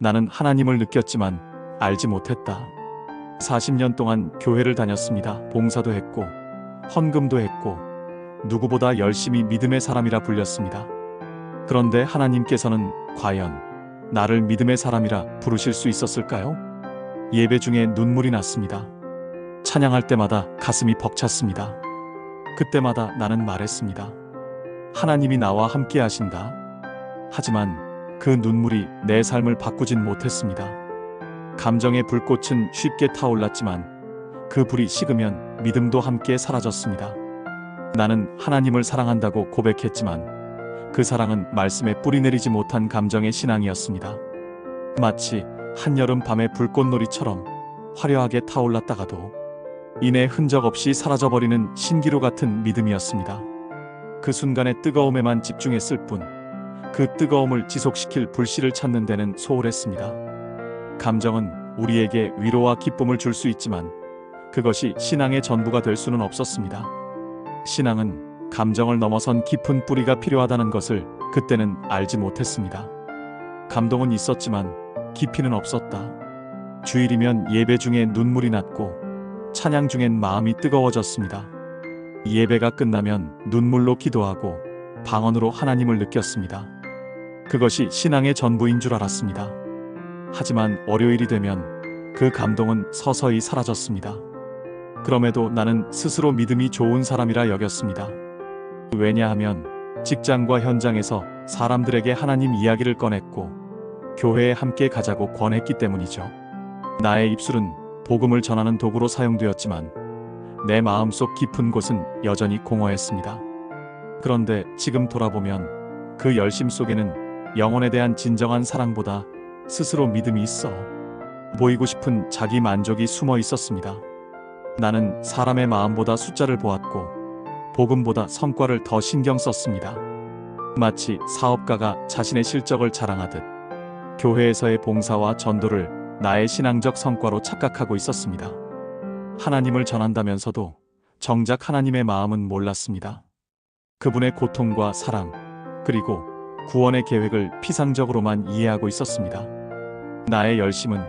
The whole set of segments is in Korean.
나는 하나님을 느꼈지만 알지 못했다. 40년 동안 교회를 다녔습니다. 봉사도 했고 헌금도 했고 누구보다 열심히 믿음의 사람이라 불렸습니다. 그런데 하나님께서는 과연 나를 믿음의 사람이라 부르실 수 있었을까요? 예배 중에 눈물이 났습니다. 찬양할 때마다 가슴이 벅찼습니다. 그때마다 나는 말했습니다. 하나님이 나와 함께 하신다. 하지만 그 눈물이 내 삶을 바꾸진 못했습니다. 감정의 불꽃은 쉽게 타올랐지만 그 불이 식으면 믿음도 함께 사라졌습니다. 나는 하나님을 사랑한다고 고백했지만 그 사랑은 말씀에 뿌리내리지 못한 감정의 신앙이었습니다. 마치 한여름 밤의 불꽃놀이처럼 화려하게 타올랐다가도 이내 흔적 없이 사라져버리는 신기루 같은 믿음이었습니다. 그 순간의 뜨거움에만 집중했을 뿐 그 뜨거움을 지속시킬 불씨를 찾는 데는 소홀했습니다. 감정은 우리에게 위로와 기쁨을 줄 수 있지만 그것이 신앙의 전부가 될 수는 없었습니다. 신앙은 감정을 넘어선 깊은 뿌리가 필요하다는 것을 그때는 알지 못했습니다. 감동은 있었지만 깊이는 없었다. 주일이면 예배 중에 눈물이 났고 찬양 중엔 마음이 뜨거워졌습니다. 예배가 끝나면 눈물로 기도하고 방언으로 하나님을 느꼈습니다. 그것이 신앙의 전부인 줄 알았습니다. 하지만 월요일이 되면 그 감동은 서서히 사라졌습니다. 그럼에도 나는 스스로 믿음이 좋은 사람이라 여겼습니다. 왜냐하면 직장과 현장에서 사람들에게 하나님 이야기를 꺼냈고 교회에 함께 가자고 권했기 때문이죠. 나의 입술은 복음을 전하는 도구로 사용되었지만 내 마음속 깊은 곳은 여전히 공허했습니다. 그런데 지금 돌아보면 그 열심 속에는 영혼에 대한 진정한 사랑보다 스스로 믿음이 있어 보이고 싶은 자기 만족이 숨어 있었습니다. 나는 사람의 마음보다 숫자를 보았고 복음보다 성과를 더 신경 썼습니다. 마치 사업가가 자신의 실적을 자랑하듯 교회에서의 봉사와 전도를 나의 신앙적 성과로 착각하고 있었습니다. 하나님을 전한다면서도 정작 하나님의 마음은 몰랐습니다. 그분의 고통과 사랑, 그리고 구원의 계획을 피상적으로만 이해하고 있었습니다. 나의 열심은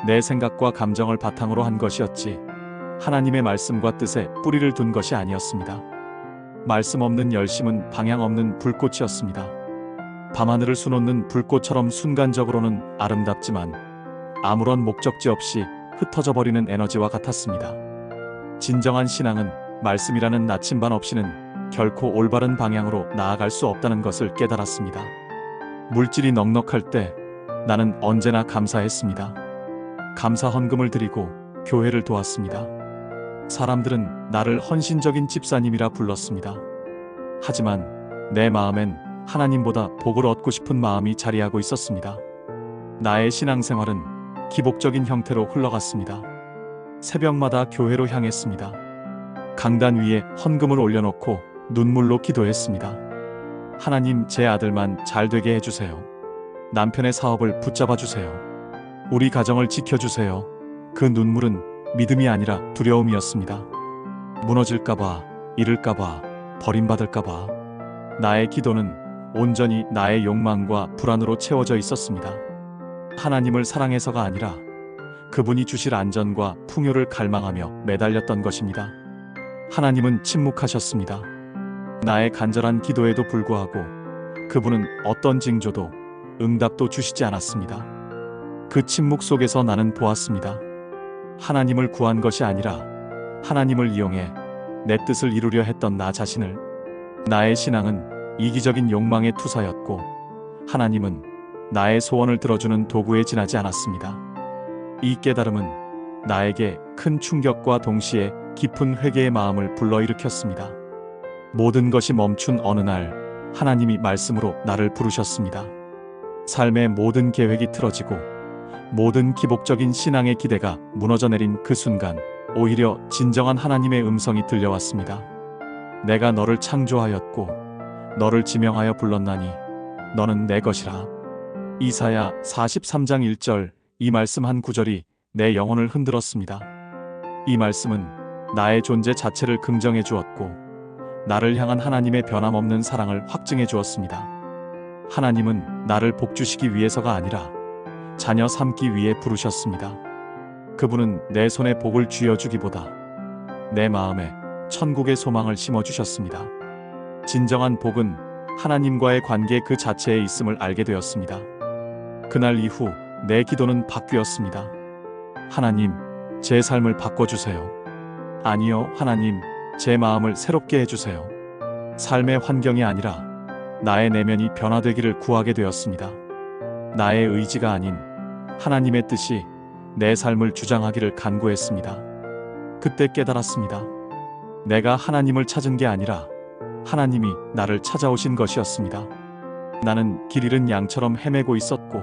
내 생각과 감정을 바탕으로 한 것이었지 하나님의 말씀과 뜻에 뿌리를 둔 것이 아니었습니다. 말씀 없는 열심은 방향 없는 불꽃이었습니다. 밤하늘을 수놓는 불꽃처럼 순간적으로는 아름답지만 아무런 목적지 없이 흩어져 버리는 에너지와 같았습니다. 진정한 신앙은 말씀이라는 나침반 없이는 결코 올바른 방향으로 나아갈 수 없다는 것을 깨달았습니다. 물질이 넉넉할 때 나는 언제나 감사했습니다. 감사 헌금을 드리고 교회를 도왔습니다. 사람들은 나를 헌신적인 집사님이라 불렀습니다. 하지만 내 마음엔 하나님보다 복을 얻고 싶은 마음이 자리하고 있었습니다. 나의 신앙생활은 기복적인 형태로 흘러갔습니다. 새벽마다 교회로 향했습니다. 강단 위에 헌금을 올려놓고 눈물로 기도했습니다. 하나님, 제 아들만 잘 되게 해주세요. 남편의 사업을 붙잡아 주세요. 우리 가정을 지켜주세요. 그 눈물은 믿음이 아니라 두려움이었습니다. 무너질까봐, 잃을까봐, 버림받을까봐. 나의 기도는 온전히 나의 욕망과 불안으로 채워져 있었습니다. 하나님을 사랑해서가 아니라 그분이 주실 안전과 풍요를 갈망하며 매달렸던 것입니다. 하나님은 침묵하셨습니다. 나의 간절한 기도에도 불구하고 그분은 어떤 징조도 응답도 주시지 않았습니다. 그 침묵 속에서 나는 보았습니다. 하나님을 구한 것이 아니라 하나님을 이용해 내 뜻을 이루려 했던 나 자신을. 나의 신앙은 이기적인 욕망의 투사였고 하나님은 나의 소원을 들어주는 도구에 지나지 않았습니다. 이 깨달음은 나에게 큰 충격과 동시에 깊은 회개의 마음을 불러일으켰습니다. 모든 것이 멈춘 어느 날 하나님이 말씀으로 나를 부르셨습니다. 삶의 모든 계획이 틀어지고 모든 기복적인 신앙의 기대가 무너져 내린 그 순간 오히려 진정한 하나님의 음성이 들려왔습니다. 내가 너를 창조하였고 너를 지명하여 불렀나니 너는 내 것이라. 이사야 43장 1절. 이 말씀 한 구절이 내 영혼을 흔들었습니다. 이 말씀은 나의 존재 자체를 긍정해 주었고 나를 향한 하나님의 변함없는 사랑을 확증해 주었습니다. 하나님은 나를 복주시기 위해서가 아니라 자녀 삼기 위해 부르셨습니다. 그분은 내 손에 복을 쥐어주기보다 내 마음에 천국의 소망을 심어주셨습니다. 진정한 복은 하나님과의 관계 그 자체에 있음을 알게 되었습니다. 그날 이후 내 기도는 바뀌었습니다. 하나님, 제 삶을 바꿔주세요. 아니요, 하나님, 제 마음을 새롭게 해주세요. 삶의 환경이 아니라 나의 내면이 변화되기를 구하게 되었습니다. 나의 의지가 아닌 하나님의 뜻이 내 삶을 주장하기를 간구했습니다. 그때 깨달았습니다. 내가 하나님을 찾은 게 아니라 하나님이 나를 찾아오신 것이었습니다. 나는 길 잃은 양처럼 헤매고 있었고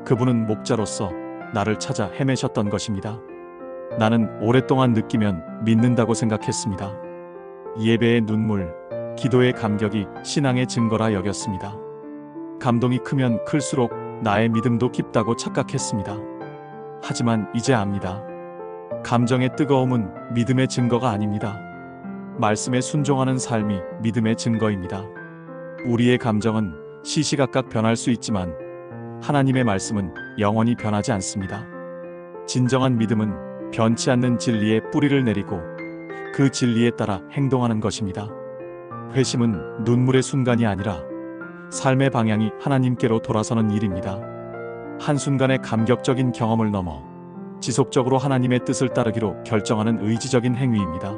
그분은 목자로서 나를 찾아 헤매셨던 것입니다. 나는 오랫동안 느끼면 믿는다고 생각했습니다. 예배의 눈물, 기도의 감격이 신앙의 증거라 여겼습니다. 감동이 크면 클수록 나의 믿음도 깊다고 착각했습니다. 하지만 이제 압니다. 감정의 뜨거움은 믿음의 증거가 아닙니다. 말씀에 순종하는 삶이 믿음의 증거입니다. 우리의 감정은 시시각각 변할 수 있지만 하나님의 말씀은 영원히 변하지 않습니다. 진정한 믿음은 변치 않는 진리에 뿌리를 내리고 그 진리에 따라 행동하는 것입니다. 회심은 눈물의 순간이 아니라 삶의 방향이 하나님께로 돌아서는 일입니다. 한순간의 감격적인 경험을 넘어 지속적으로 하나님의 뜻을 따르기로 결정하는 의지적인 행위입니다.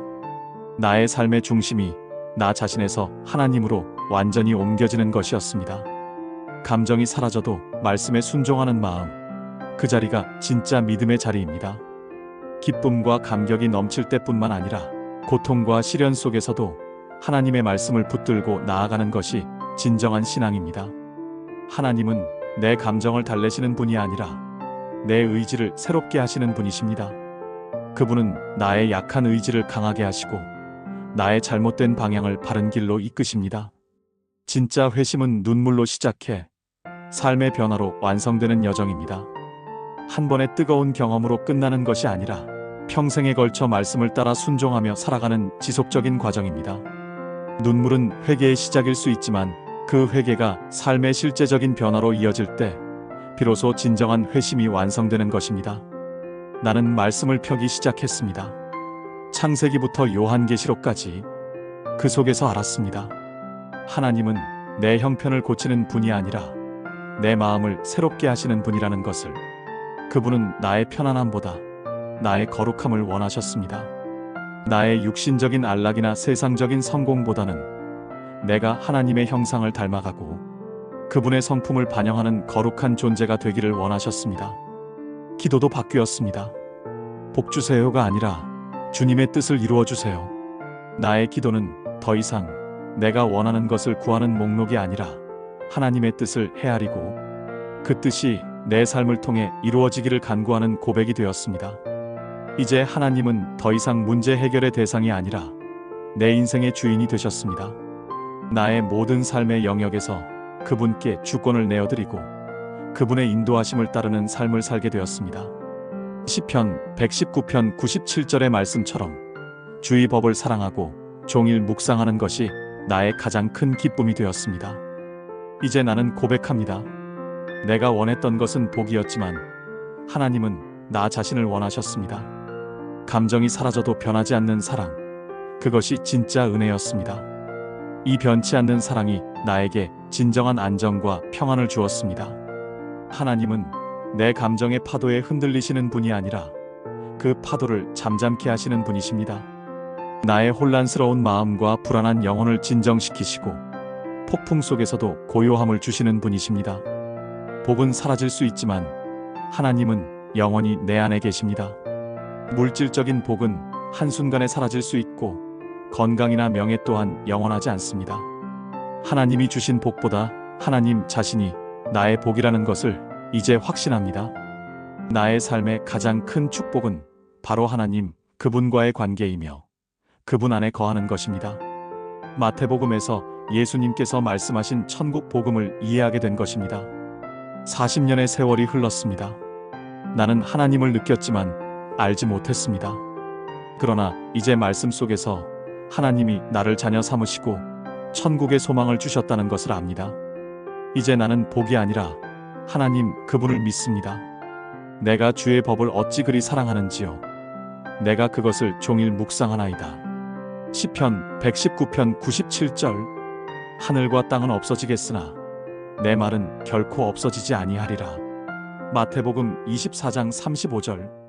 나의 삶의 중심이 나 자신에서 하나님으로 완전히 옮겨지는 것이었습니다. 감정이 사라져도 말씀에 순종하는 마음, 그 자리가 진짜 믿음의 자리입니다. 기쁨과 감격이 넘칠 때뿐만 아니라 고통과 시련 속에서도 하나님의 말씀을 붙들고 나아가는 것이 진정한 신앙입니다. 하나님은 내 감정을 달래시는 분이 아니라 내 의지를 새롭게 하시는 분이십니다. 그분은 나의 약한 의지를 강하게 하시고 나의 잘못된 방향을 바른 길로 이끄십니다. 진짜 회심은 눈물로 시작해 삶의 변화로 완성되는 여정입니다. 한 번의 뜨거운 경험으로 끝나는 것이 아니라 평생에 걸쳐 말씀을 따라 순종하며 살아가는 지속적인 과정입니다. 눈물은 회개의 시작일 수 있지만 그 회개가 삶의 실제적인 변화로 이어질 때 비로소 진정한 회심이 완성되는 것입니다. 나는 말씀을 펴기 시작했습니다. 창세기부터 요한계시록까지 그 속에서 알았습니다. 하나님은 내 형편을 고치는 분이 아니라 내 마음을 새롭게 하시는 분이라는 것을. 그분은 나의 편안함보다 나의 거룩함을 원하셨습니다. 나의 육신적인 안락이나 세상적인 성공보다는 내가 하나님의 형상을 닮아가고 그분의 성품을 반영하는 거룩한 존재가 되기를 원하셨습니다. 기도도 바뀌었습니다. 복 주세요가 아니라 주님의 뜻을 이루어 주세요. 나의 기도는 더 이상 내가 원하는 것을 구하는 목록이 아니라 하나님의 뜻을 헤아리고 그 뜻이 내 삶을 통해 이루어지기를 간구하는 고백이 되었습니다. 이제 하나님은 더 이상 문제 해결의 대상이 아니라 내 인생의 주인이 되셨습니다. 나의 모든 삶의 영역에서 그분께 주권을 내어드리고 그분의 인도하심을 따르는 삶을 살게 되었습니다. 시편 119편 97절의 말씀처럼 주의 법을 사랑하고 종일 묵상하는 것이 나의 가장 큰 기쁨이 되었습니다. 이제 나는 고백합니다. 내가 원했던 것은 복이었지만 하나님은 나 자신을 원하셨습니다. 감정이 사라져도 변하지 않는 사랑, 그것이 진짜 은혜였습니다. 이 변치 않는 사랑이 나에게 진정한 안정과 평안을 주었습니다. 하나님은 내 감정의 파도에 흔들리시는 분이 아니라 그 파도를 잠잠케 하시는 분이십니다. 나의 혼란스러운 마음과 불안한 영혼을 진정시키시고 폭풍 속에서도 고요함을 주시는 분이십니다. 복은 사라질 수 있지만 하나님은 영원히 내 안에 계십니다. 물질적인 복은 한순간에 사라질 수 있고 건강이나 명예 또한 영원하지 않습니다. 하나님이 주신 복보다 하나님 자신이 나의 복이라는 것을 이제 확신합니다. 나의 삶의 가장 큰 축복은 바로 하나님, 그분과의 관계이며 그분 안에 거하는 것입니다. 마태복음에서 예수님께서 말씀하신 천국 복음을 이해하게 된 것입니다. 40년의 세월이 흘렀습니다. 나는 하나님을 느꼈지만 알지 못했습니다. 그러나 이제 말씀 속에서 하나님이 나를 자녀 삼으시고 천국의 소망을 주셨다는 것을 압니다. 이제 나는 복이 아니라 하나님 그분을 믿습니다. 내가 주의 법을 어찌 그리 사랑하는지요. 내가 그것을 종일 묵상하나이다. 시편 119편 97절. 하늘과 땅은 없어지겠으나 내 말은 결코 없어지지 아니하리라. 마태복음 24장 35절.